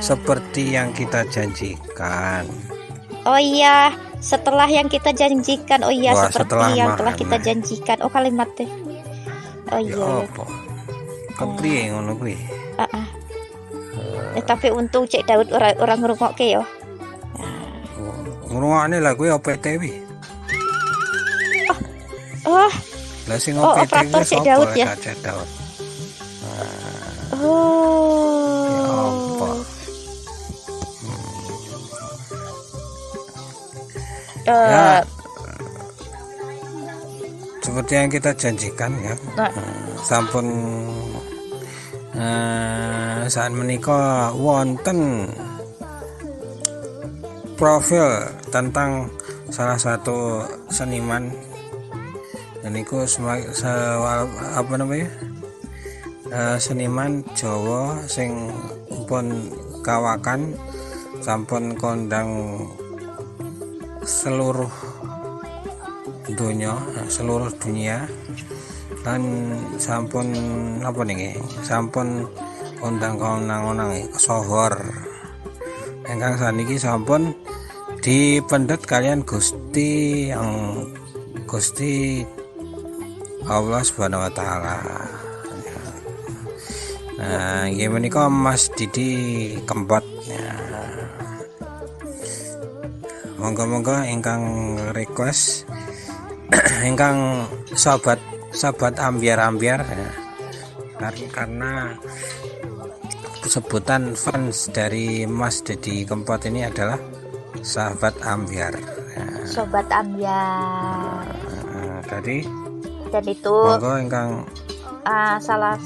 seperti yang kita janjikan. Oh iya, setelah yang kita janjikan. Oh iya, Wah, seperti yang telah makan, kita janjikan. Oh kalimatnya. Oh ya iya. apa? Kepriye ngono kuwi? Tapi untung Cek Daud orang ngrungokke ya. Ngrungokne lah kuwi OPTW. Oh, Lah sing operator Cek Daud ya. Cek Daud. Oh. Ya apa? Ya, seperti yang kita janjikan ya. Sampun saat menikah wonten profil tentang salah satu seniman, dan itu apa namanya, seniman Jawa sing pun kawakan sampun kondang seluruh dunia dan sampun apa nih, sampun undang-undang sohor ingkang saniki sampun dipendet kalian Gusti Allah Subhanahu wa taala. Nah, nggih menika Mas Didi Kempot. Monggo-monggo ingkang request ingkang sahabat ambiar-ambiar ya. Karena sebutan fans dari Mas Didi Kempot ini adalah sahabat ambiar ya. Sobat ambiar. Tadi dan itu monggo ingkang salah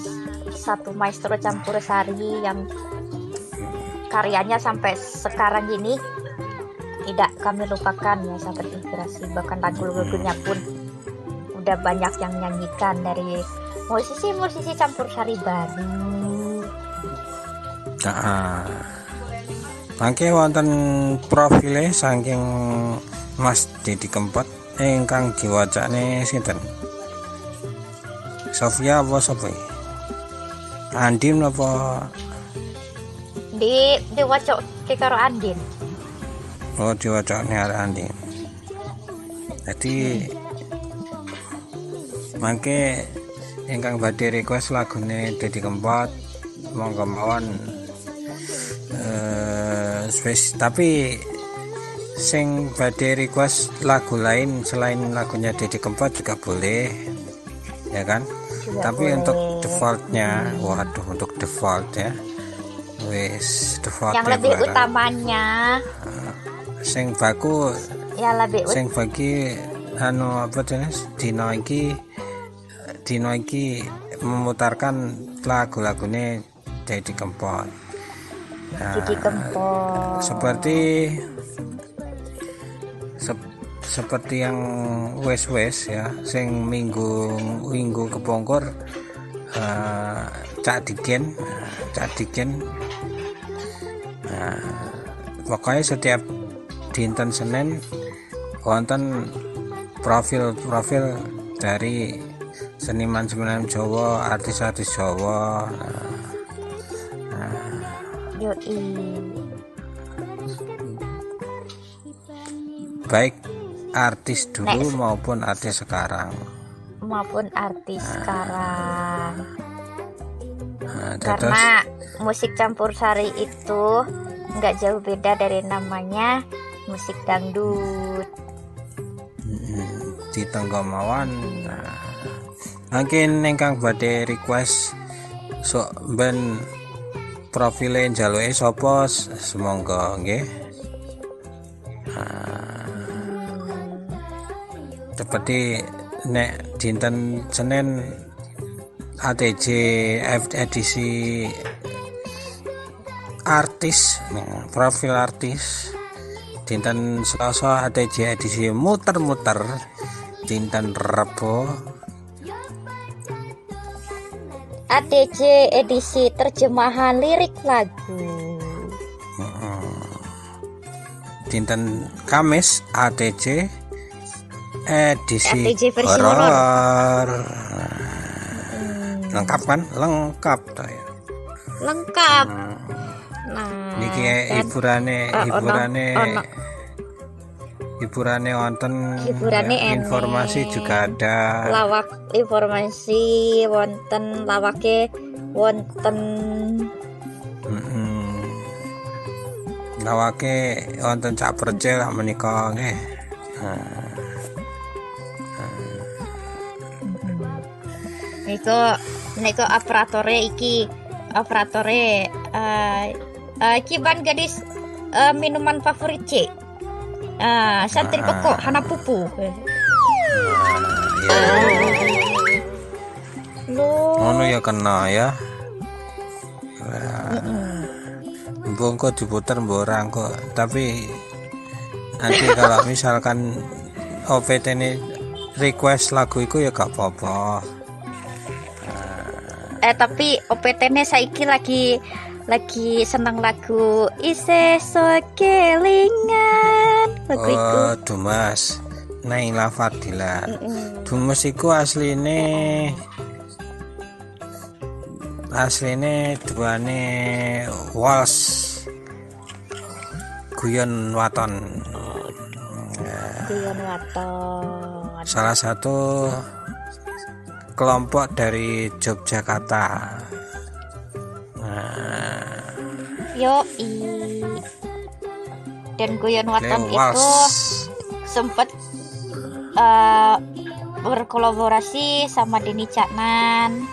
satu maestro campur sari yang karyanya sampai sekarang ini tidak kami lupakan ya, sahabat inspirasi. Bahkan lagu-lagunya pun udah banyak yang nyanyikan dari musisi campur sari baru. Mangke wonten profile saking Mas Didi Kempot ingkang diwacane sinten? Sofia apa sapa? Andin apa? Diwacok ke karo Andin. Oh, diwacane arek Andin. Jadi mangke ingkang badhe request lagune Didi Kempot monggo mawon tapi sing badhe request lagu lain selain lagunya Didi Kempot juga boleh ya kan, tapi boleh. Untuk defaultnya untuk default ya wis default yang lebih barang. Utamanya sing baku ya lebih sing bagi apa jenis dino iki memutarkan lagu-lagune Didi Kempot. Didi Kempot seperti yang wes ya sing minggu kepongkor Cak Diken pokoknya setiap dinten Senin wonten profil dari seniman Jawa, artis Jawa. Baik artis dulu maupun artis sekarang. Karena musik campur sari itu nggak jauh beda dari namanya musik dangdut. Di Tenggomawan. Mungkin ingkang badhe request sok ben profile njaluke sapa semonggo nggih. Seperti nek dinten Senin ATJ edisi artis, profil artis. Dinten Selasa ATJ edisi muter-muter. Dinten Rebo ATJ edisi terjemahan lirik lagu. Dinten Kamis ATJ edisi horor. Lengkap kan? Lengkap. Lengkap. Nah, Niki dan ono hiburane wonten hiburane ya, informasi enek. juga ada. Lawak informasi wonten, lawake wonten. Lawake wonten Cak Percil menika nggih. Niku operatore iki ban gadis minuman favorit C. Santri pokok Hanapupu. Ya. Ngono Loh. ya kena ya. Mbok kok diputer mbok ora kok. Tapi nanti kalau misalkan OPT ini request lagu itu ya gak apa-apa. Tapi OPT-ne saiki lagi seneng lagu Ise Sokelingan. Lagu itu. Oh, Dumas. Naila Fardila. Dumas iku asline duane Walsh Guyon Waton. Guyon Waton. Salah satu kelompok dari Yogyakarta. Yoi. Dan Guyon Waton itu sempat berkolaborasi sama Denny Caknan.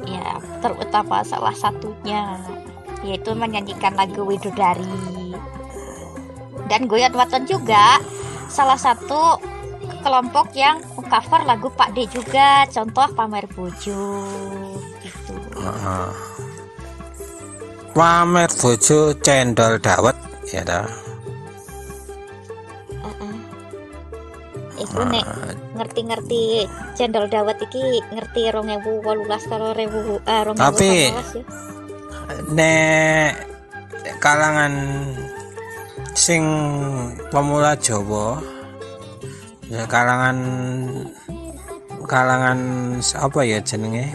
Ya, terutama salah satunya yaitu menyanyikan lagu Widodari. Dan Guyon Waton juga salah satu kelompok yang cover lagu Pak D juga, contoh Pamer Bojo gitu. Pamer Bojo Cendol Dawet ya dah. Iku nek ngerti-ngerti Cendol Dawet iki ngerti 2018 karo 2018 Tapi ya. Nek kalangan sing pemula Jawa ya, kalangan apa ya jenenge,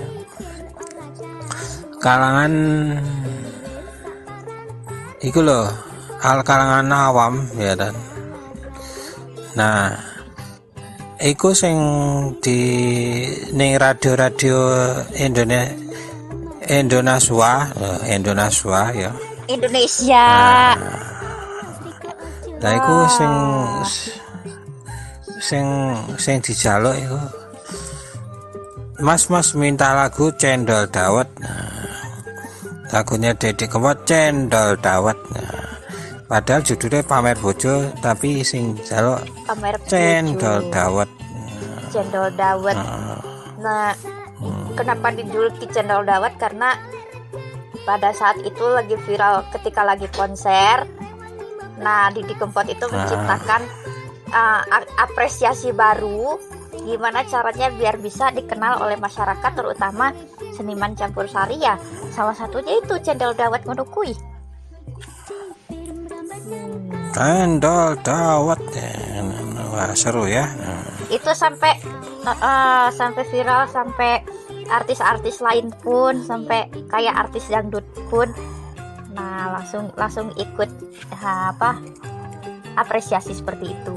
kalangan iku lho, kalangan awam ya kan. Nah iku sing di ning radio-radio Indonesia ya. Indonesia. Nah iku sing dijaluk iku Mas minta lagu Cendol Dawet. Lagunya Deddy Kempot Cendol Dawet. Padahal judulnya Pamer Bojo tapi sing jaluk Pamer Cendol Dawet. Cendol Dawet. Nah, kenapa dijuluki Cendol Dawet? Karena pada saat itu lagi viral ketika lagi konser. Nah, Deddy Kempot itu menciptakan apresiasi baru, gimana caranya biar bisa dikenal oleh masyarakat, terutama seniman campursari ya. Salah satunya itu Cendol Dawet ngono kuwi. Cendol Dawet. Wah, seru ya. Itu sampai viral, sampai artis-artis lain pun, sampai kayak artis dangdut pun nah langsung ikut apresiasi seperti itu.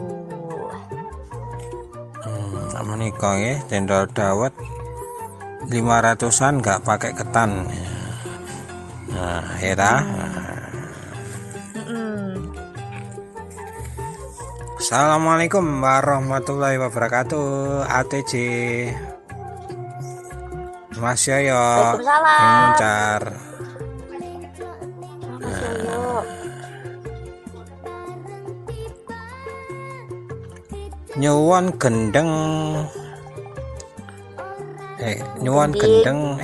Menikah ya Cendol Dawet 500-an nggak pakai ketan. Nah ya Assalamualaikum warahmatullahi wabarakatuh. ATJ Mas Yoyo Waalaikumsalam. Muncar. Nyuwun gendeng nyuwun gendeng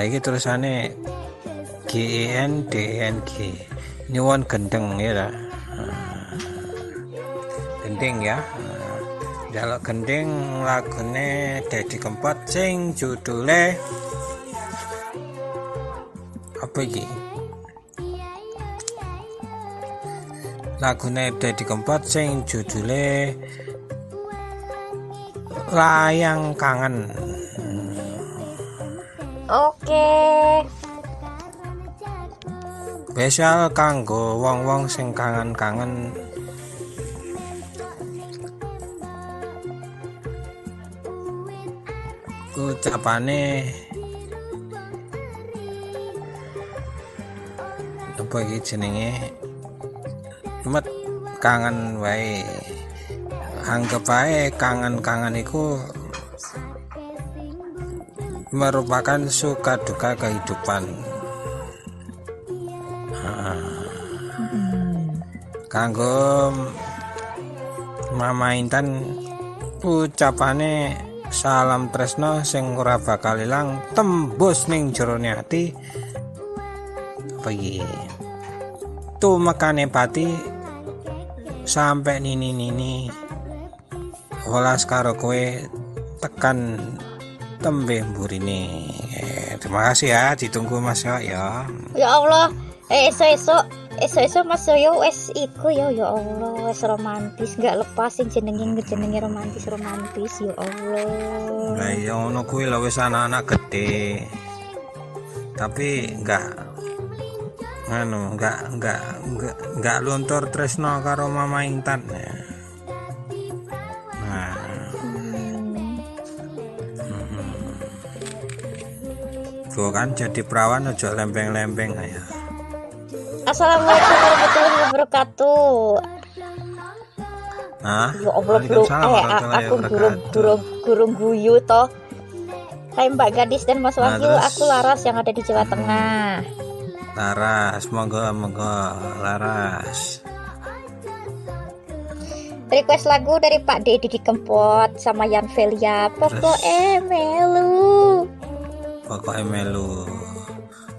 iki terusane GENDNG nyuwun gendeng ya gendeng ya. Jaluk gendeng lagune Deddy Kempot sing judule apa iki? Lagune Deddy Kempot sing judule Layang Kangen. Oke. spesial kanggo wong-wong sing kangen-kangen ucapane apa iki jenenge met kangen wae. Anggap ae kangen-kangen iku merupakan suka duka kehidupan. Kanggo Mama Intan ucapane salam tresno sing ora bakal ilang tembus ning jerone ati. Apa iki? Tumekane pati sampai nini welas karo kowe tekan tembe mburine. Terima kasih ya, ditunggu Mas ya. Ya Allah, esok Mas yo wes iku ya Allah, wes romantis, nggak lepas sing jenenge romantis ya Allah. Lah ya ngono kuwi lho wis anak-anak gede. Tapi enggak luntur tresno karo Mama Intan. Tuh kan jadi perawan aja lempeng-lempeng ya. Assalamualaikum warahmatullahi wabarakatuh. Ya Allah aku guyu toh. Hai Mbak Gadis dan Mas Wahyu, aku Laras yang ada di Jawa Tengah. Laras, monggo Laras. Request lagu dari Pak Dedi di Kempot sama Yan Velia. Pokoknya melu.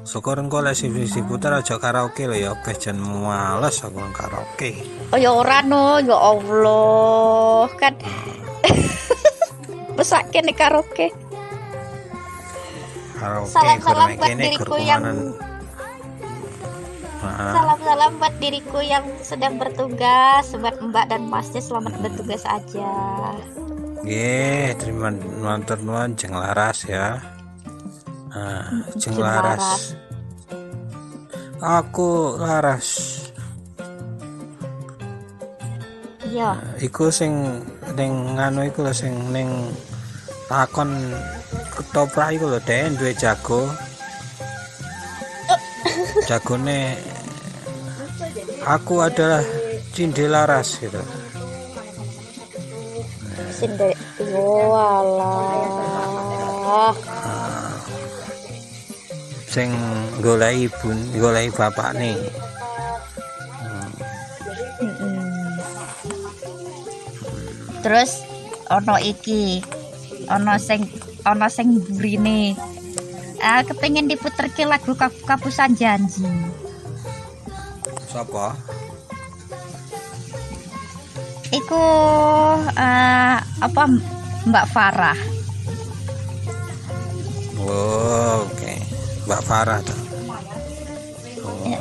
Syukur engko lek si puter aja karaoke lho ya, jan males aku nang karaoke. Oh ya ora no, ya Allah. Kan besake nek karaoke. Salam-salam buat diriku yang salam-salam buat diriku yang sedang bertugas. Buat Mbak dan Masnya selamat bertugas aja. Terima nonton nuan jeng Laras ya. Jeng Laras. Aku Laras. Iya. Iku sing ning nganu iku lho sing ning takon ketoprak iku lho Den duwe jago. Jagone aku adalah Cinde Laras gitu. Cinde walah. Sing goleki bapak nih. Terus ono sing burine. Kepengen diputerke lagu Kapusan Janji. Siapa? Iku Mbak Farah. Oh, oke. Mbak Farah tuh. Ya.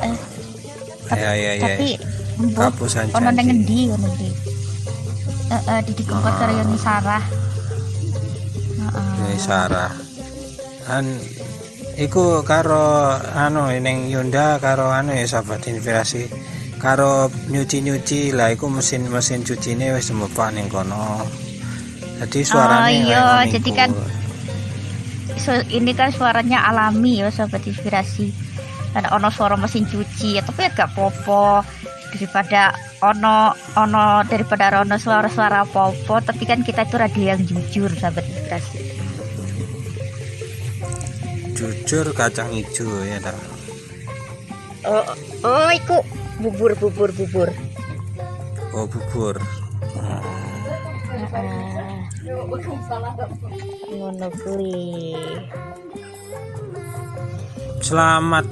Tapi Kapusan ono Janji. nang endi ngono iki? Di Kempot karo Yoni Sarah. Yoni Sarah. Iku karo ning Yunda karo ya sahabat inspirasi karo nyuci lah iku mesin cucine wis mlepak ning kono. Jadi suaranya jadi kan ini kan suaranya alami ya sahabat inspirasi. Ada ono suara mesin cuci tapi agak popo daripada ono suara popo, tapi kan kita itu radio yang jujur sahabat inspirasi. Jujur kacang hijau ya tak. Iku bubur. Oh bubur. Ngono kuwi. Selamat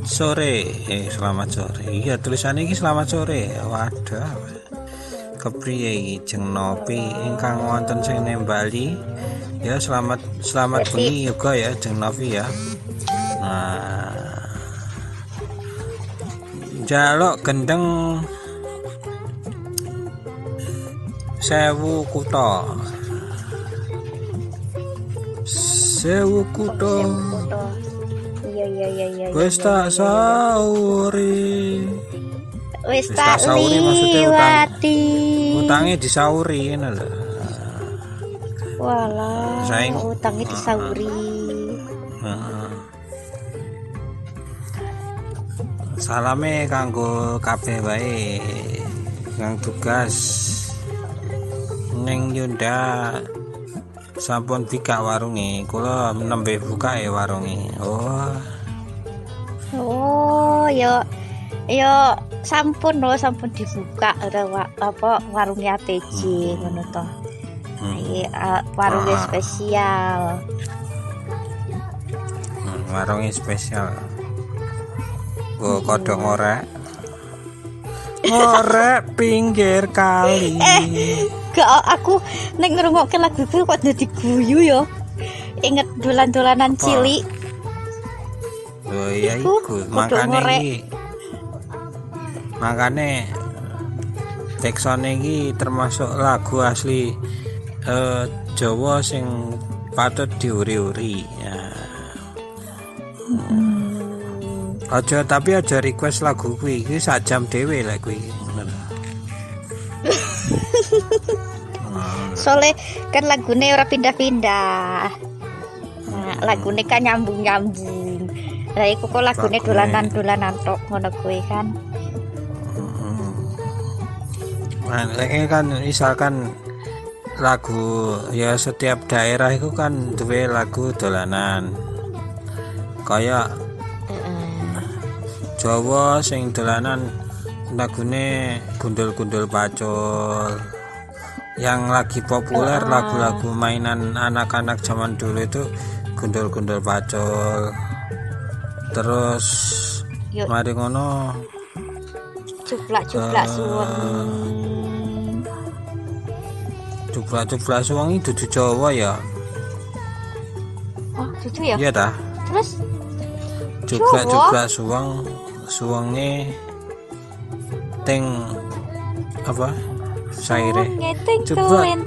sore. Selamat sore. Iya tulisannya ini selamat sore. Wadah. Kepriye iki jeng nopi ingkang wonten sing nembali. Ya selamat bengi juga ya jeng Novi ya. Nah, jaluk gendeng sewu kuto. Iya iya. Wis tak sauri. Wis tak tak sauri maksudnya liwati. Utangnya disauri ngono lho. Walah, Saing utangnya disauri. Heeh. Salame kanggo kabeh wae kang tugas ning Yunda sampun bika warunge, kula nembe buka warunge. Oh, yo sampun dibuka apa warungnya ATJ ngono to. Warungnya spesial. Warungnya spesial. Go kodok ngorek pinggir kali. Gak, aku nek ngrungokke lagu ku kok dadi guyu yo. Inget dolan-dolanan cilik. Oh iya iku, makane teksone iki termasuk lagu asli Jawa sing patut diuri-uri ya. Tapi aja request lagu kuwi iki sak jam dhewe lek kuwi. Soalnya kan lagune ora pindah-pindah. Nah, lagune kan nyambung-nyambung. Lah iku kok lagune dolanan-dolanan tok ngono kuwi kan. Nah, ini kan misalkan lagu ya setiap daerah itu kan duwe lagu dolanan. Kayak Jawa sing dolanan lagune gundul-gundul pacul. Yang lagi populer lagu-lagu mainan anak-anak zaman dulu itu gundul-gundul pacul. Terus mari ngono cuplak-cuplak suweng. Cuplak-cuplak suweng itu dudu Jawa ya. Oh, dudu ya? Iya dah. Terus cuplak-cuplak suwenge teng apa? Saire. Cuplak.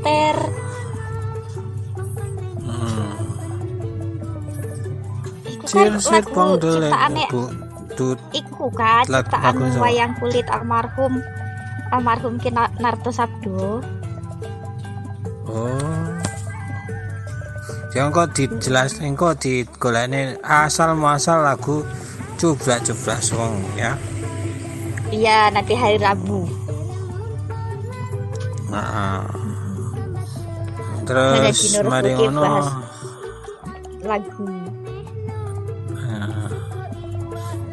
Sir pondole iku kan ciptaan wayang kulit almarhum Ki Narto Sabdo. Oh. Yang kok dijelas engko digolekne asal muasal lagu cuplak-cuplak suweng ya. Iya, nanti hari Rabu. Terus mari ngono lagu.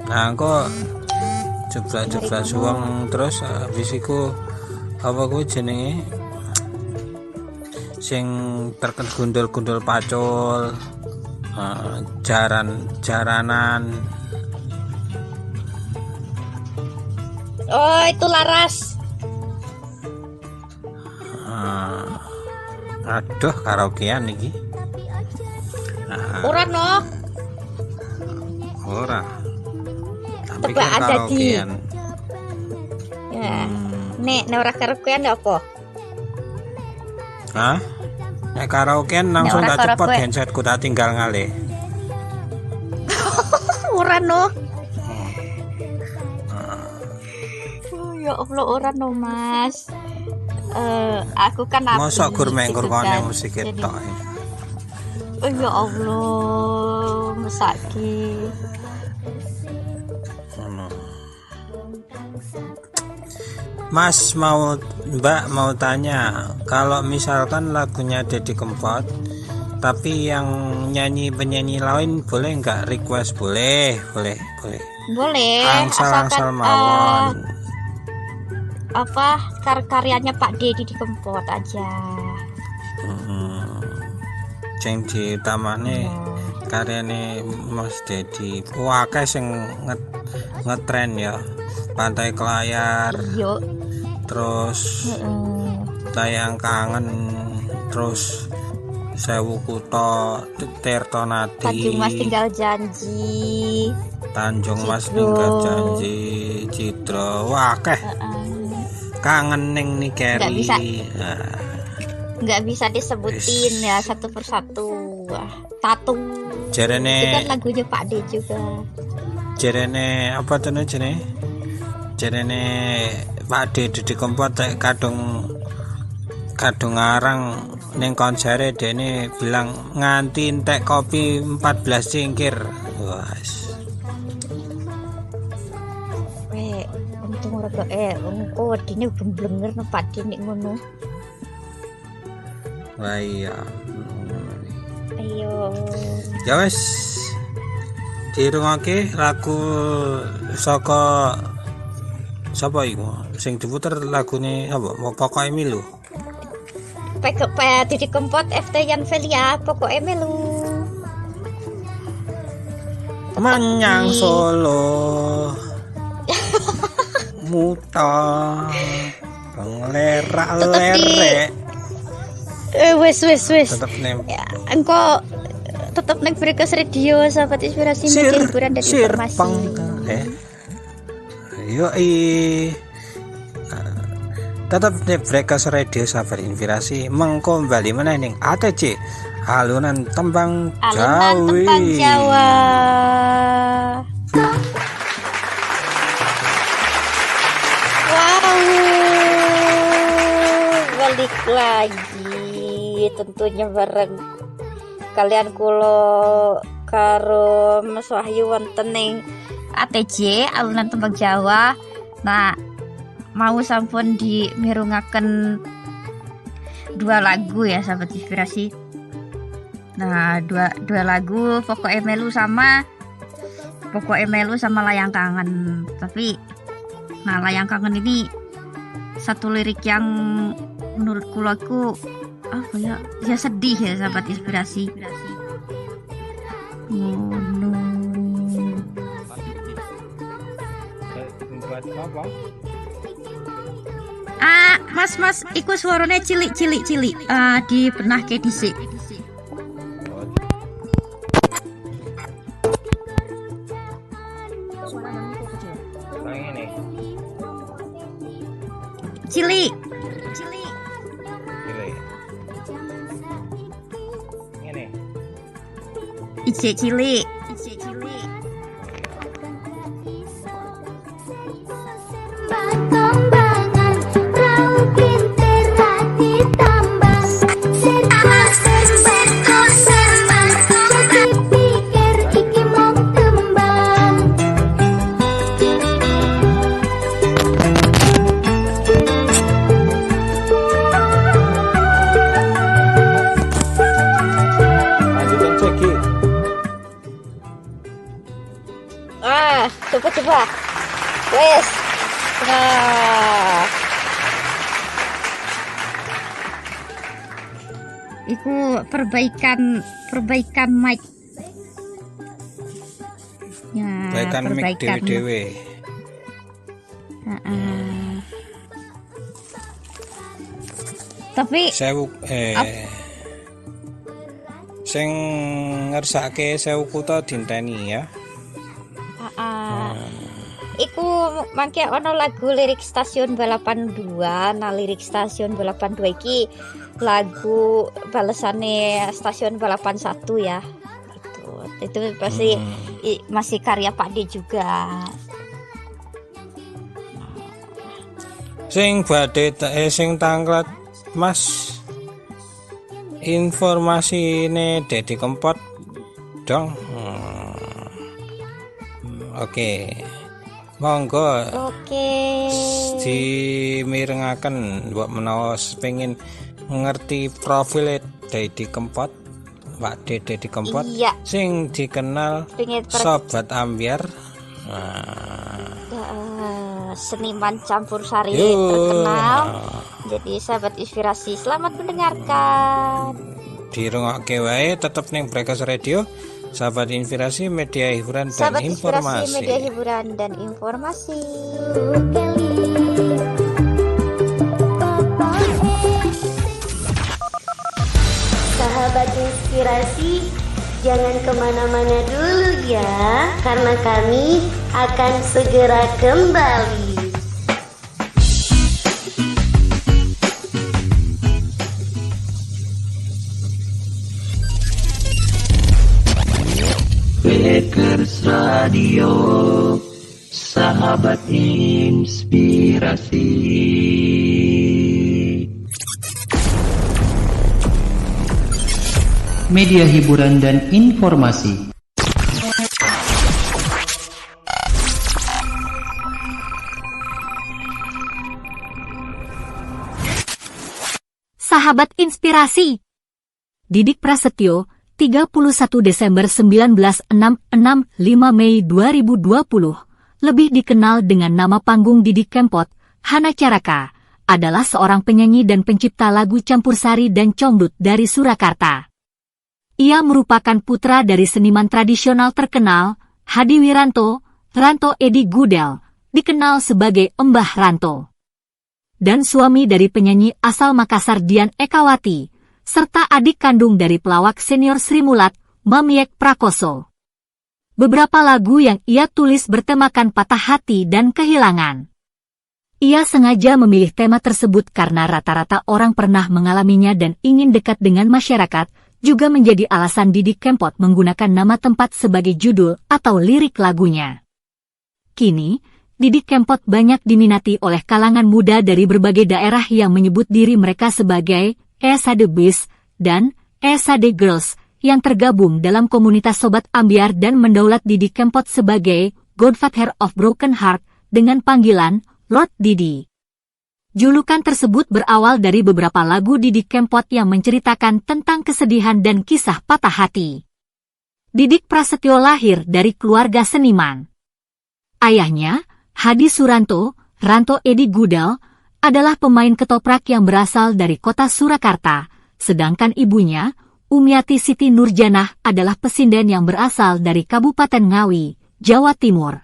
Nah, kok cuplak-cuplak suweng terus habis iku apa kuwi jenenge sing terken gundul-gundul pacul, jaranan. Oh, itu laras. Aduh, karaokean iki. Ora no. Ora. Tapi Tebak ada di. karaokean. Ya. Nek ora karaokean apa? Hah? Nek karaokean langsung tak cepot handsetku tak tinggal ngalih. Ora no. Ya Allah, ora no Mas. Aku kan mosok gurmeng ngrungokne musik ketok. Oh ya Allah, mesake. Mas Mbak mau tanya, kalau misalkan lagunya Deddy Kempot tapi yang penyanyi lain boleh nggak request? Boleh. Angsal mawon. Apa karyanya Pak Deddy Kempot aja. Sing diutamane karyane Mas Deddy. Akeh sing ngetren ya. Pantai Kelayar. Yo. Terus Tayang Kangen, terus Sewu Kuto, Tirto Nadi, Tanjung Mas Tinggal Janji, Tanjung Mas Tinggal Janji, Cidro, akeh. Kangen ning Nikeri. Nggak bisa disebutin ya satu persatu. Wah, Tatu. Jarene Itu kan lagunya Pak D juga. Jarene apa tuh jenenge? Jarene Pak D Didi Kempot kadung ngarang ning konsere dene bilang nganti entek kopi 14 cingkir. Wah. Untung ora engko wedine blenger nang Pak D nek ngono. Wah iya. Ayo. Ya wis. Dirungake lagu saka sapa iku? Sing diputer lagune apa? Pokoke milu. Pak Didi Kempot FT Yan Velia Pokoke melu. Menyang Solo. Muta. Penglerak-lerek. Wes. Tetep nem. Ya, engko tetap naik Frekas Radio, sahabat inspirasi media hiburan dan informasi. Tetap di Frekas Radio, sahabat inspirasi. Mengko kembali meneh ning ATC alunan tembang Jawa. Wow, balik lagi tentunya bareng kalian kulo karo Mas Wahyu wonten ning ATJ alunan tembang Jawa. Nah, mau sampun dimirungaken 2 lagu ya sahabat inspirasi. Nah, dua lagu Pokoke Melu sama Layang Kangen. Tapi nah, Layang Kangen ini satu lirik yang menurut kuloku apa ya sedih ya sahabat inspirasi. Mas iku suarane cilik di benah ke dhisik. Cilik. Ngene. Ijek cilik. Coba. Wes. Nah. Iku perbaikan mic. Ya, perbaikan mic dewe. Tapi sing ngersake sewu kuta dinteni ya. Iku mangke ono lagu lirik stasiun balapan 2. Nah, lirik stasiun balapan 2 iki lagu balesane stasiun balapan 1 ya. Itu pasti masih karya Pak D juga. Sing badhe sing tanglet Mas informasine Didi Kempot dong. Oke. Monggo. Dimirengaken mbok menawa pengin ngerti profil Didi Kempot, Pak Didi Kempot. Iya. Sing dikenal Sobat Ambyar. Seniman campur sari terkenal. Jadi sahabat inspirasi, selamat mendengarkan. Dirungokke wae tetep ning Frekas Radio. Sahabat inspirasi media hiburan dan informasi. Media hiburan dan informasi. Sahabat inspirasi, jangan kemana-mana dulu ya, karena kami akan segera kembali. Pers Radio, sahabat inspirasi. Media hiburan dan informasi. Sahabat inspirasi. Didik Prasetyo, 31 Desember 1966, 5 Mei 2020, lebih dikenal dengan nama panggung Didik Kempot, Hana Caraka, adalah seorang penyanyi dan pencipta lagu campursari dan congdut dari Surakarta. Ia merupakan putra dari seniman tradisional terkenal, Hadi Wiranto, Ranto Edi Gudel, dikenal sebagai Mbah Ranto, dan suami dari penyanyi asal Makassar Dian Ekawati, serta adik kandung dari pelawak senior Sri Mulat, Mamyek Prakoso. Beberapa lagu yang ia tulis bertemakan patah hati dan kehilangan. Ia sengaja memilih tema tersebut karena rata-rata orang pernah mengalaminya dan ingin dekat dengan masyarakat, juga menjadi alasan Didik Kempot menggunakan nama tempat sebagai judul atau lirik lagunya. Kini, Didik Kempot banyak diminati oleh kalangan muda dari berbagai daerah yang menyebut diri mereka sebagai Esade Boys dan Esade Girls yang tergabung dalam komunitas Sobat Ambiar dan mendaulat Didik Kempot sebagai Godfather of Broken Heart dengan panggilan Lord Didi. Julukan tersebut berawal dari beberapa lagu Didik Kempot yang menceritakan tentang kesedihan dan kisah patah hati. Didik Prasetyo lahir dari keluarga seniman. Ayahnya, Hadi Suranto, Ranto Edi Gudel, adalah pemain ketoprak yang berasal dari kota Surakarta, sedangkan ibunya, Umiati Siti Nurjanah, adalah pesinden yang berasal dari Kabupaten Ngawi, Jawa Timur.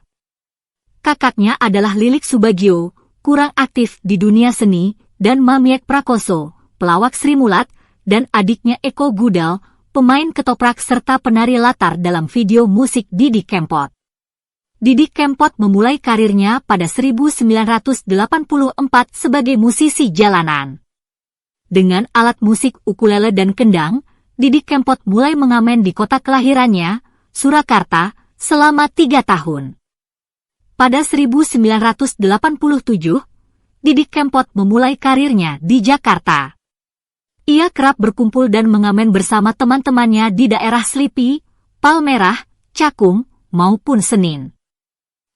Kakaknya adalah Lilik Subagio, kurang aktif di dunia seni, dan Mamyek Prakoso, pelawak Sri Mulat, dan adiknya Eko Gudel, pemain ketoprak serta penari latar dalam video musik Didik Kempot. Didik Kempot memulai karirnya pada 1984 sebagai musisi jalanan. Dengan alat musik ukulele dan kendang, Didik Kempot mulai mengamen di kota kelahirannya, Surakarta, selama 3 tahun. Pada 1987, Didik Kempot memulai karirnya di Jakarta. Ia kerap berkumpul dan mengamen bersama teman-temannya di daerah Slipi, Palmerah, Cakung, maupun Senin.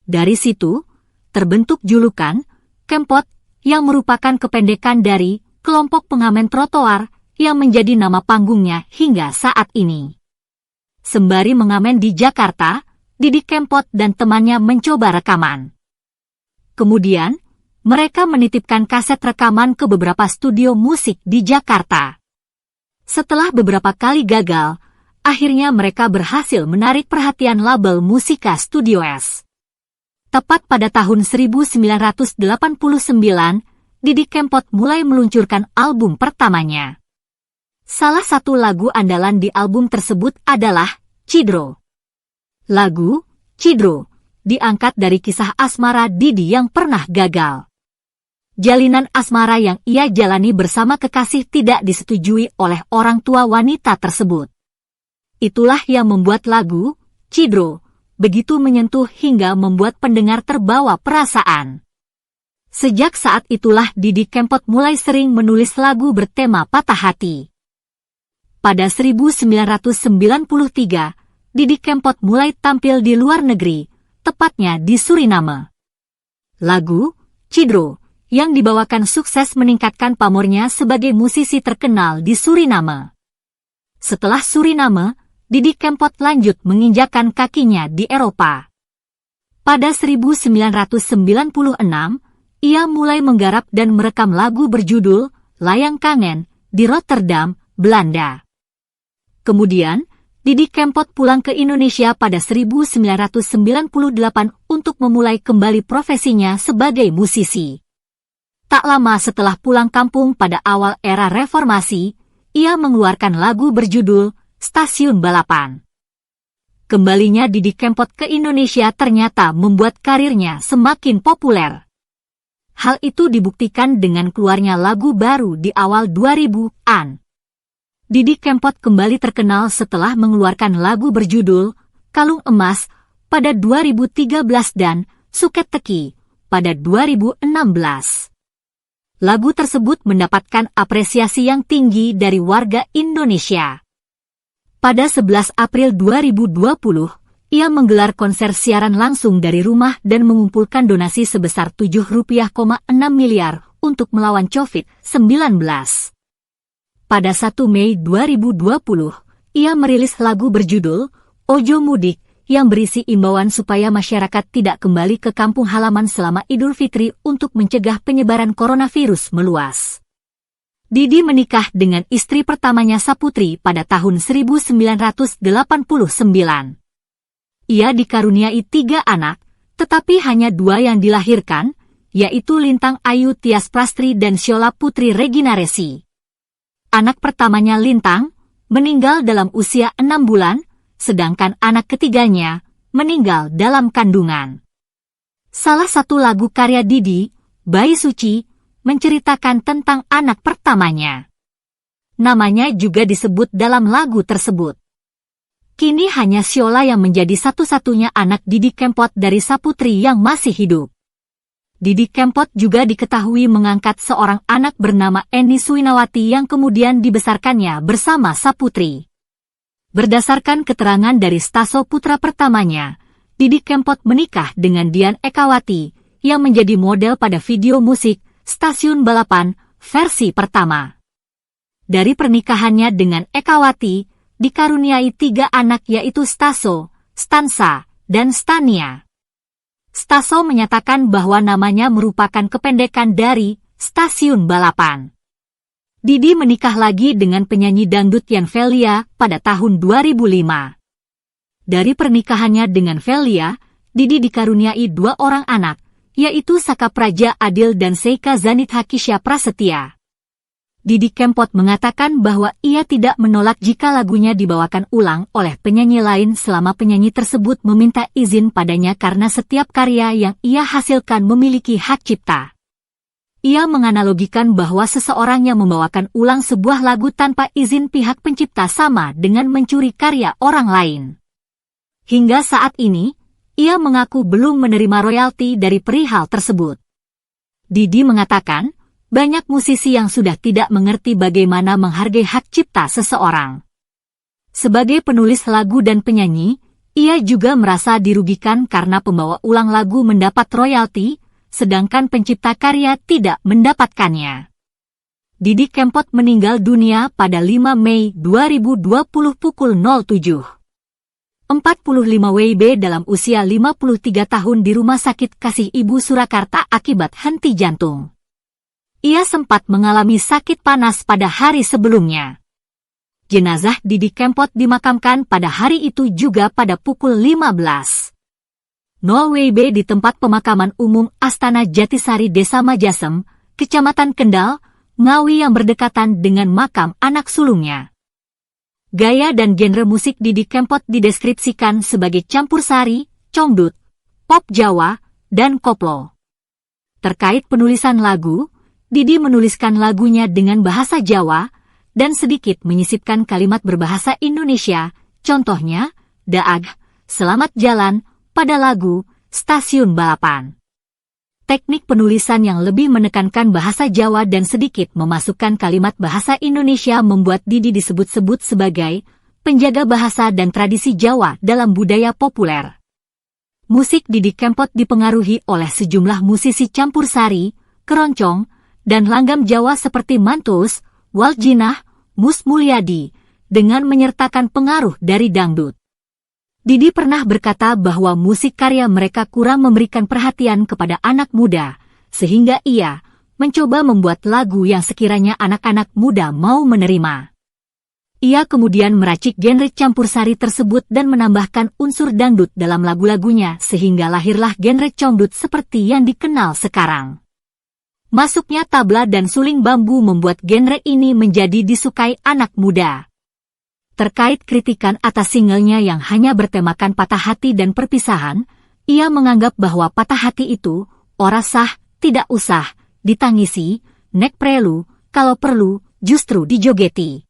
Dari situ, terbentuk julukan Kempot yang merupakan kependekan dari kelompok pengamen trotoar yang menjadi nama panggungnya hingga saat ini. Sembari mengamen di Jakarta, Didik Kempot dan temannya mencoba rekaman. Kemudian, mereka menitipkan kaset rekaman ke beberapa studio musik di Jakarta. Setelah beberapa kali gagal, akhirnya mereka berhasil menarik perhatian label Musika Studio S. Tepat pada tahun 1989, Didik Kempot mulai meluncurkan album pertamanya. Salah satu lagu andalan di album tersebut adalah Cidro. Lagu Cidro diangkat dari kisah asmara Didi yang pernah gagal. Jalinan asmara yang ia jalani bersama kekasih tidak disetujui oleh orang tua wanita tersebut. Itulah yang membuat lagu Cidro begitu menyentuh hingga membuat pendengar terbawa perasaan. Sejak saat itulah Didik Kempot mulai sering menulis lagu bertema patah hati. Pada 1993, Didik Kempot mulai tampil di luar negeri, tepatnya di Suriname. Lagu Cidro yang dibawakan sukses meningkatkan pamornya sebagai musisi terkenal di Suriname. Setelah Suriname, Didik Kempot lanjut menginjakan kakinya di Eropa. Pada 1996, ia mulai menggarap dan merekam lagu berjudul Layang Kangen di Rotterdam, Belanda. Kemudian, Didik Kempot pulang ke Indonesia pada 1998 untuk memulai kembali profesinya sebagai musisi. Tak lama setelah pulang kampung pada awal era reformasi, ia mengeluarkan lagu berjudul Stasiun Balapan. Kembalinya Didik Kempot ke Indonesia ternyata membuat karirnya semakin populer. Hal itu dibuktikan dengan keluarnya lagu baru di awal 2000-an. Didik Kempot kembali terkenal setelah mengeluarkan lagu berjudul Kalung Emas pada 2013 dan Suket Teki pada 2016. Lagu tersebut mendapatkan apresiasi yang tinggi dari warga Indonesia. Pada 11 April 2020, ia menggelar konser siaran langsung dari rumah dan mengumpulkan donasi sebesar Rp7,6 miliar untuk melawan COVID-19. Pada 1 Mei 2020, ia merilis lagu berjudul Ojo Mudik yang berisi imbauan supaya masyarakat tidak kembali ke kampung halaman selama Idul Fitri untuk mencegah penyebaran coronavirus meluas. Didi menikah dengan istri pertamanya Saputri pada tahun 1989. Ia dikaruniai 3 anak, tetapi hanya 2 yang dilahirkan, yaitu Lintang Ayu Tias Prastri dan Syola Putri Regina Resi. Anak pertamanya Lintang meninggal dalam usia 6 bulan, sedangkan anak ketiganya meninggal dalam kandungan. Salah satu lagu karya Didi, Bayi Suci, menceritakan tentang anak pertamanya. Namanya juga disebut dalam lagu tersebut. Kini hanya Syola yang menjadi satu-satunya anak Didi Kempot dari Saputri yang masih hidup. Didi Kempot juga diketahui mengangkat seorang anak bernama Eni Suinawati yang kemudian dibesarkannya bersama Saputri. Berdasarkan keterangan dari Staso putra pertamanya, Didi Kempot menikah dengan Dian Ekawati yang menjadi model pada video musik Stasiun Balapan versi pertama. Dari pernikahannya dengan Ekawati, dikaruniai 3 anak yaitu Staso, Stansa, dan Stania. Staso menyatakan bahwa namanya merupakan kependekan dari Stasiun Balapan. Didi menikah lagi dengan penyanyi dangdut Yan Velia pada tahun 2005. Dari pernikahannya dengan Velia, Didi dikaruniai 2 orang anak, yaitu Saka Praja Adil dan Seika Zanit Hakisya Prasetya. Didi Kempot mengatakan bahwa ia tidak menolak jika lagunya dibawakan ulang oleh penyanyi lain selama penyanyi tersebut meminta izin padanya karena setiap karya yang ia hasilkan memiliki hak cipta. Ia menganalogikan bahwa seseorang yang membawakan ulang sebuah lagu tanpa izin pihak pencipta sama dengan mencuri karya orang lain. Hingga saat ini, ia mengaku belum menerima royalti dari perihal tersebut. Didi mengatakan, banyak musisi yang sudah tidak mengerti bagaimana menghargai hak cipta seseorang. Sebagai penulis lagu dan penyanyi, ia juga merasa dirugikan karena pembawa ulang lagu mendapat royalti, sedangkan pencipta karya tidak mendapatkannya. Didi Kempot meninggal dunia pada 5 Mei 2020 pukul 07.45 WIB dalam usia 53 tahun di Rumah Sakit Kasih Ibu Surakarta akibat henti jantung. Ia sempat mengalami sakit panas pada hari sebelumnya. Jenazah Didi Kempot dimakamkan pada hari itu juga pada pukul 15.00 WIB di tempat pemakaman umum Astana Jatisari Desa Majasem, Kecamatan Kendal, Ngawi yang berdekatan dengan makam anak sulungnya. Gaya dan genre musik Didi Kempot dideskripsikan sebagai campursari, congdut, pop Jawa, dan koplo. Terkait penulisan lagu, Didi menuliskan lagunya dengan bahasa Jawa dan sedikit menyisipkan kalimat berbahasa Indonesia, contohnya, Daag, Selamat Jalan, pada lagu Stasiun Balapan. Teknik penulisan yang lebih menekankan bahasa Jawa dan sedikit memasukkan kalimat bahasa Indonesia membuat Didi disebut-sebut sebagai penjaga bahasa dan tradisi Jawa dalam budaya populer. Musik Didi Kempot dipengaruhi oleh sejumlah musisi campursari, keroncong, dan langgam Jawa seperti Mantus, Waljinah, Mus Mulyadi, dengan menyertakan pengaruh dari dangdut. Didi pernah berkata bahwa musik karya mereka kurang memberikan perhatian kepada anak muda, sehingga ia mencoba membuat lagu yang sekiranya anak-anak muda mau menerima. Ia kemudian meracik genre campursari tersebut dan menambahkan unsur dangdut dalam lagu-lagunya sehingga lahirlah genre congdut seperti yang dikenal sekarang. Masuknya tabla dan suling bambu membuat genre ini menjadi disukai anak muda. Terkait kritikan atas singlenya yang hanya bertemakan patah hati dan perpisahan, ia menganggap bahwa patah hati itu, ora sah, tidak usah, ditangisi, nek prelu, kalau perlu, justru dijogeti.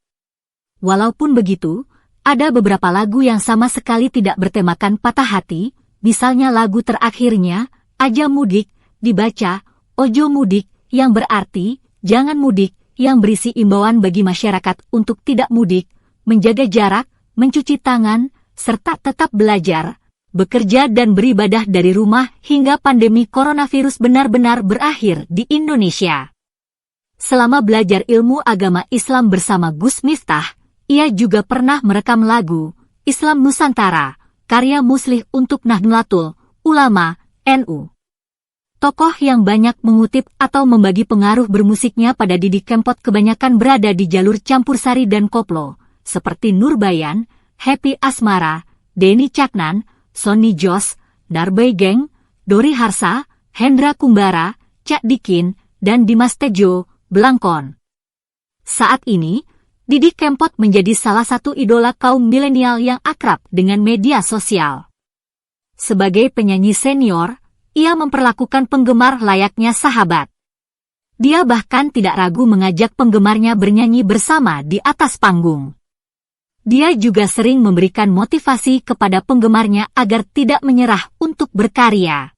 Walaupun begitu, ada beberapa lagu yang sama sekali tidak bertemakan patah hati, Misalnya lagu terakhirnya, Aja Mudik, dibaca Ojo Mudik, yang berarti jangan mudik, yang berisi imbauan bagi masyarakat untuk tidak mudik, menjaga jarak, mencuci tangan, serta tetap belajar, bekerja dan beribadah dari rumah hingga pandemi coronavirus benar-benar berakhir di Indonesia. Selama belajar ilmu agama Islam bersama Gus Miftah, ia juga pernah merekam lagu Islam Nusantara, karya Muslih untuk Nahdlatul Ulama, NU. Tokoh yang banyak mengutip atau membagi pengaruh bermusiknya pada Didi Kempot kebanyakan berada di jalur campur sari dan koplo, seperti Nurbayan, Happy Asmara, Denny Caknan, Sonny Jos, Darbai Geng, Dori Harsa, Hendra Kumbara, Cak Dikin, dan Dimas Tejo, Blangkon. Saat ini, Didi Kempot menjadi salah satu idola kaum milenial yang akrab dengan media sosial. Sebagai penyanyi senior, ia memperlakukan penggemar layaknya sahabat. Dia bahkan tidak ragu mengajak penggemarnya bernyanyi bersama di atas panggung. Dia juga sering memberikan motivasi kepada penggemarnya agar tidak menyerah untuk berkarya.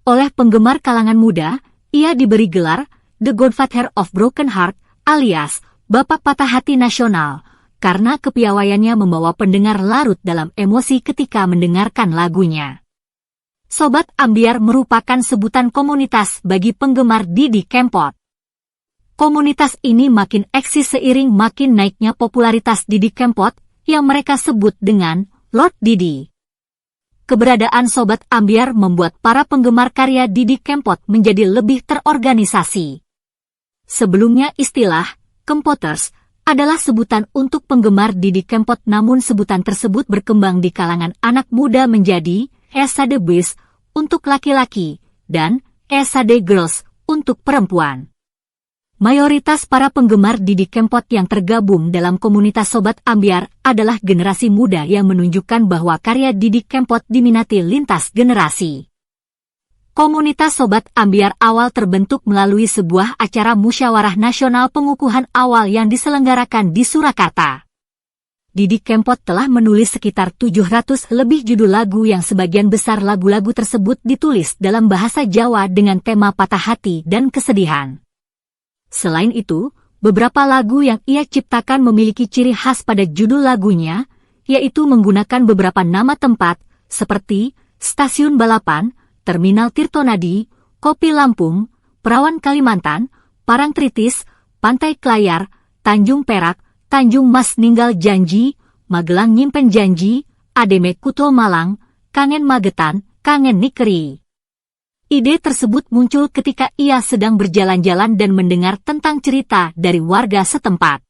Oleh penggemar kalangan muda, ia diberi gelar The Godfather of Broken Heart alias Bapak Patah Hati Nasional karena kepiawaiannya membawa pendengar larut dalam emosi ketika mendengarkan lagunya. Sobat Ambiar merupakan sebutan komunitas bagi penggemar Didi Kempot. Komunitas ini makin eksis seiring makin naiknya popularitas Didi Kempot yang mereka sebut dengan Lord Didi. Keberadaan Sobat Ambiar membuat para penggemar karya Didi Kempot menjadi lebih terorganisasi. Sebelumnya istilah Kempoters adalah sebutan untuk penggemar Didi Kempot, namun sebutan tersebut berkembang di kalangan anak muda menjadi Esade Boys untuk laki-laki dan Esade Girls untuk perempuan. Mayoritas para penggemar Didi Kempot yang tergabung dalam komunitas Sobat Ambiar adalah generasi muda yang menunjukkan bahwa karya Didi Kempot diminati lintas generasi. Komunitas Sobat Ambiar awal terbentuk melalui sebuah acara musyawarah nasional pengukuhan awal yang diselenggarakan di Surakarta. Didi Kempot telah menulis sekitar 700 lebih judul lagu yang sebagian besar lagu-lagu tersebut ditulis dalam bahasa Jawa dengan tema patah hati dan kesedihan. Selain itu, beberapa lagu yang ia ciptakan memiliki ciri khas pada judul lagunya, yaitu menggunakan beberapa nama tempat, seperti Stasiun Balapan, Terminal Tirtonadi, Kopi Lampung, Perawan Kalimantan, Parangtritis, Pantai Klayar, Tanjung Perak, Tanjung Mas Ninggal Janji, Magelang Nyimpen Janji, Ademe Kutlo Malang, Kangen Magetan, Kangen Nikeri. Ide tersebut muncul ketika ia sedang berjalan-jalan dan mendengar tentang cerita dari warga setempat.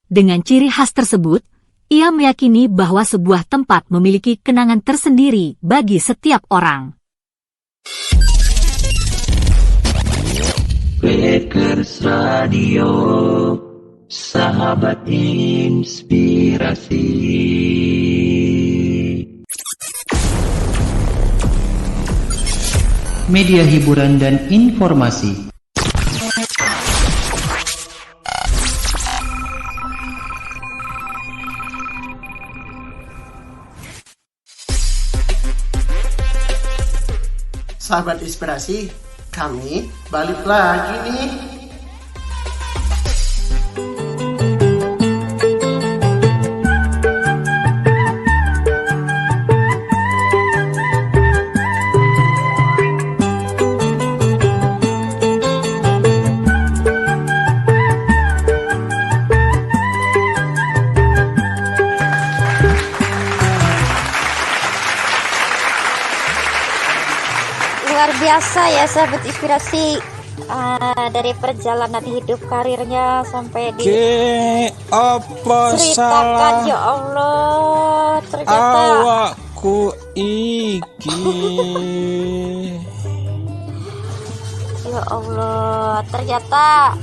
Dengan ciri khas tersebut, ia meyakini bahwa sebuah tempat memiliki kenangan tersendiri bagi setiap orang. Bakers Radio, sahabat inspirasi. Media hiburan dan informasi. Sahabat inspirasi, kami balik lagi nih. Luar biasa ya sahabat inspirasi, dari perjalanan hidup karirnya sampai di ceritakan, ya Allah, ternyata awakku iki. ya Allah, ternyata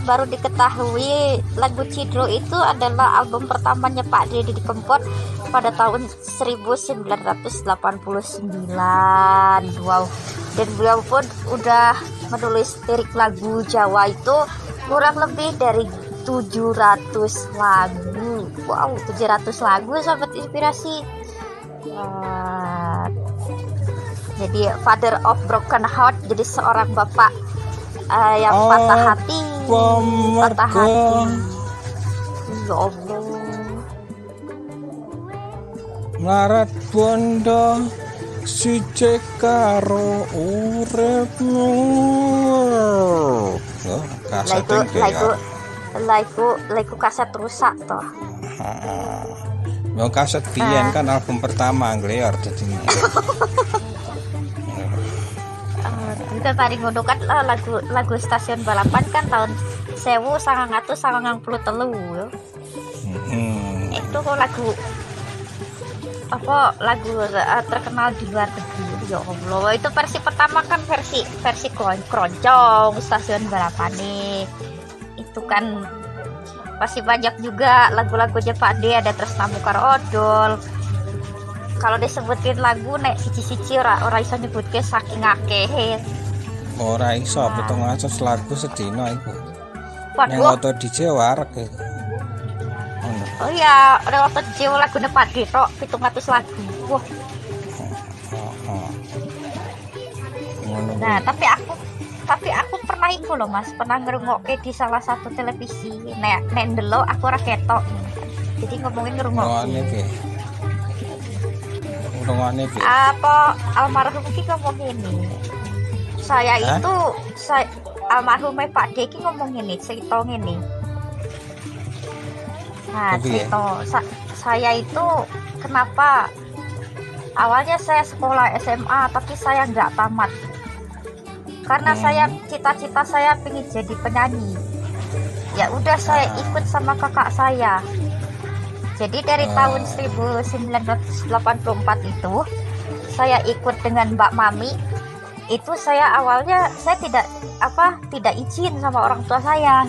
baru diketahui lagu Cidro itu adalah album pertamanya Pak Didi Kempot pada tahun 1989. Wow. Dan beliau pun udah menulis lirik lagu Jawa itu kurang lebih dari 700 lagu. Wow, 700 lagu sahabat inspirasi. Wah, jadi father of broken heart, jadi seorang bapak yang patah hati. Ya Allah. Ngarat bondo siji karo uripmu. Oh, Laiku kaset rusak toh. Mau kaset biyen kan album pertama Ngleor dadi. Kita tadi ngono kan lagu stasiun balapan kan tahun 1993 yo. Itu kok lagu terkenal di luar negeri. Ya Allah, itu versi pertama kan versi keroncong stasiun balapan nih. Itu kan masih banyak juga lagu-lagunya Pak D, ada Tresna Mukar Odol. Kalau disebutin lagu nek siji-siji ora iso nyebutke saking akeh. Ora iso 700 lagu sedina iku. Ning Waduh. auto DJ wareg. Oh iya, ada waktu DJ lagune Pak D tok 700 lagu. Wah. Ngono. Nah, tapi aku pernah iku loh Mas, pernah ngrungokke di salah satu televisi. Nek ndelok aku ora ketok. Jadi ngomongin ngrungokke. Ngomongane piye? Apa almarhum iki ngomong ini. Saya almarhum Pak D iki ngomong ini, cerita ngene. Nah, cerita saya itu kenapa awalnya saya sekolah SMA tapi saya nggak tamat. Karena cita-cita saya pengen jadi penyanyi. Ya udah saya ikut sama kakak saya. Jadi dari tahun 1984 itu saya ikut dengan Mbak Mami. Itu saya awalnya saya tidak izin sama orang tua saya.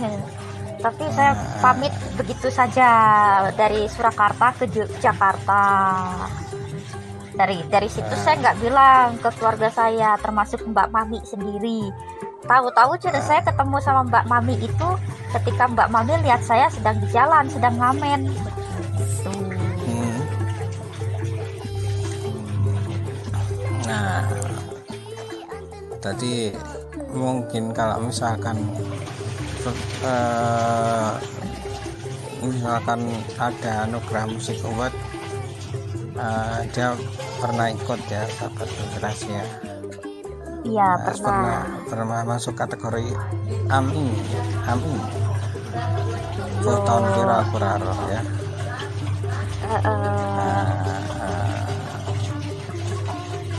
Tapi saya pamit begitu saja dari Surakarta ke Jakarta. Dari situ saya nggak bilang ke keluarga saya, termasuk Mbak Mami sendiri. Tahu-tahu saya ketemu sama Mbak Mami itu ketika Mbak Mami lihat saya sedang di jalan, sedang ngamen. Nah, tadi mungkin kalau misalkan ada anugerah musik award, dia pernah ikut ya sahabat inspirasi ya. Iya, pernah masuk kategori AMI tahun viral ya.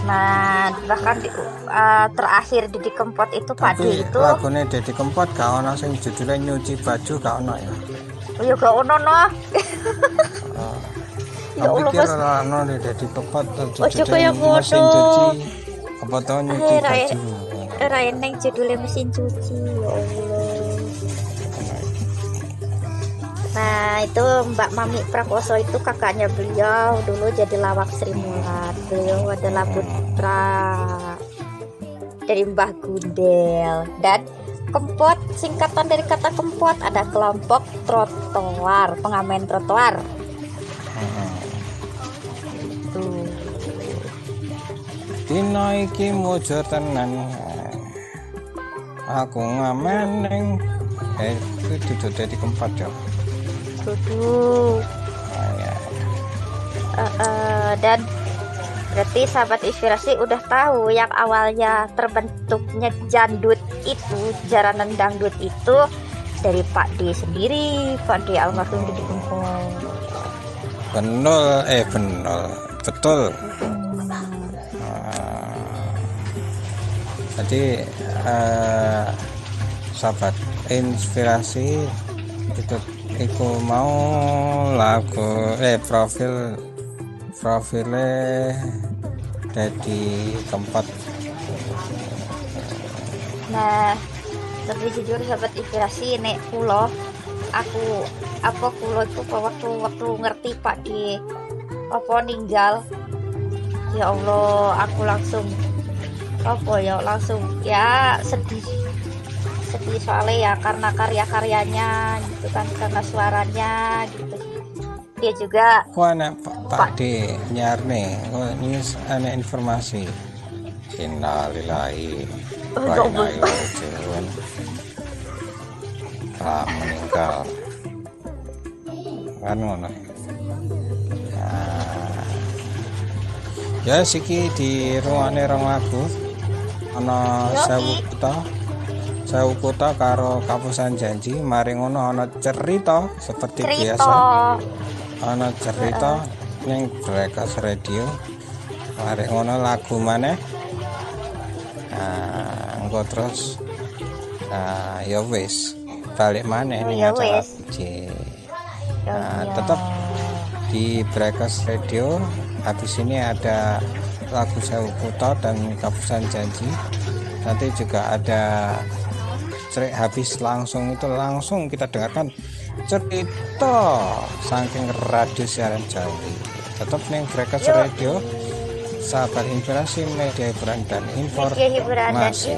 Nah, bahkan terakhir Didi Kempot itu Pak D itu lagune Didi Kempot gak ono sing judulnya nyuci baju gak ono ya. Oh ya gak ono noh. Ya Allah Mas. Ono Didi Kempot judulnya mesin cuci apa tau nyuci baju. Ora eneng judulnya mesin cuci. Ya Allah. Nah itu Mbak Mami Prakoso itu kakaknya beliau dulu jadi lawak Sri Mulat. Beliau adalah putra dari Mbah Gundel. Dan Kempot singkatan dari kata Kempot ada kelompok trotoar, pengamen trotoar. Dina iki mujo tenan aku ngamen ning itu Didi Kempot ya. Dan berarti sahabat inspirasi udah tahu yang awalnya terbentuknya jandut itu, jaranan dangdut itu dari Pak D sendiri, Pak D almarhum Didi Kempot. Betul. Jadi sahabat inspirasi itu mau lagu profilnya Didi Kempot. Nah, lebih jujur sahabat inspirasi nek kulo itu waktu ngerti Pak D ninggal, ya Allah aku langsung sedih soalnya ya karena karya-karyanya gitu kan, karena suaranya gitu. dia juga Wah, anak Pak D nyarne, ini ada informasi. Innalillahi wa inna ilaihi raji'un. Telah meninggal. Kan ngono. Ya siki di ruangane rong lagu ana sewu kota karo Kapusan Janji. Mari ngono ana cerita seperti biasa. Ana cerita ning Breakers Radio. Mari ngono lagu maneh. Engko terus ya wis balik maneh ning acara DJ. Tetap di Breakers Radio. Habis ini ada lagu Sewu Kota dan Kapusan Janji. Nanti juga ada habis langsung kita dengarkan cerita saking radio siaran Jawi. Tetap ning Breakers Radio, sahabat inspirasi, media hiburan dan informasi.